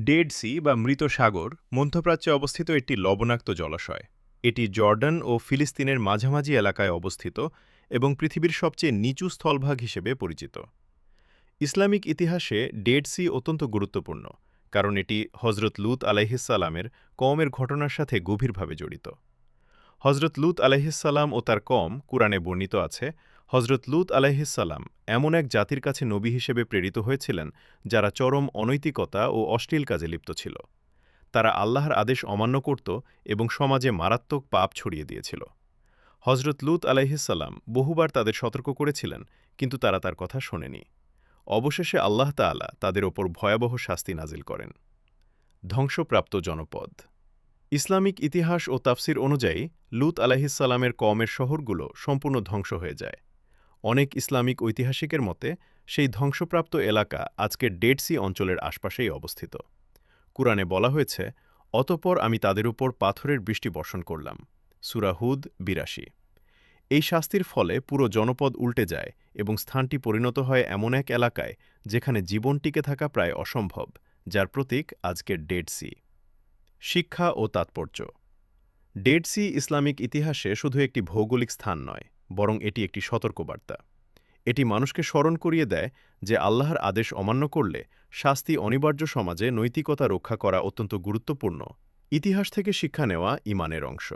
Dead C বা মৃত সাগর মধ্যপ্রাচ্যে অবস্থিত একটি লবণাক্ত জলাশয়। এটি জর্ডান ও ফিলিস্তিনের মাঝামাঝি এলাকায় অবস্থিত এবং পৃথিবীর সবচেয়ে নিচু স্থলভাগ হিসেবে পরিচিত। ইসলামিক ইতিহাসে ডেড সি অত্যন্ত গুরুত্বপূর্ণ, কারণ এটি হজরত লূত আলাইহিসসালামের কওমের ঘটনার সাথে গভীরভাবে জড়িত। হজরত লূত আলাইহিসসালাম ও তার কওম কুরআনে বর্ণিত আছে, হজরত লূত আলাইহিসসালাম এমন এক জাতির কাছে নবী হিসেবে প্রেরিত হয়েছিলেন যারা চরম অনৈতিকতা ও অশ্লীল কাজে লিপ্ত ছিল। তারা আল্লাহর আদেশ অমান্য করত এবং সমাজে মারাত্মক পাপ ছড়িয়ে দিয়েছিল। হজরত লূত আলাইহিসসালাম বহুবার তাদের সতর্ক করেছিলেন, কিন্তু তারা তার কথা শোনেনি। অবশেষে আল্লাহ তাআলা তাদের ওপর ভয়াবহ শাস্তি নাজিল করেন। ধ্বংসপ্রাপ্ত জনপদ। ইসলামিক ইতিহাস ও তাফসির অনুযায়ী লূত আলাইহিসসালামের কওমের শহরগুলো সম্পূর্ণ ধ্বংস হয়ে যায়। অনেক ইসলামিক ঐতিহাসিকের মতে সেই ধ্বংসপ্রাপ্ত এলাকা আজকের ডেড সি অঞ্চলের আশপাশেই অবস্থিত। কুরআনে বলা হয়েছে, অতঃপর আমি তাদের উপর পাথরের বৃষ্টি বর্ষণ করলাম। সূরা হুদ ৮২। এই শাস্তির ফলে পুরো জনপদ উল্টে যায় এবং স্থানটি পরিণত হয় এমন এক এলাকায় যেখানে জীবন টিকে থাকা প্রায় অসম্ভব, যার প্রতীক আজকের ডেড সি। শিক্ষা ও তাৎপর্য। ডেড সি ইসলামিক ইতিহাসে শুধু একটি ভৌগোলিক স্থান নয়, বরং এটি একটি সতর্কবার্তা। এটি মানুষকে স্মরণ করিয়ে দেয় যে আল্লাহর আদেশ অমান্য করলে শাস্তি অনিবার্য। সমাজে নৈতিকতা রক্ষা করা অত্যন্ত গুরুত্বপূর্ণ। ইতিহাস থেকে শিক্ষা নেওয়া ঈমানের অংশ।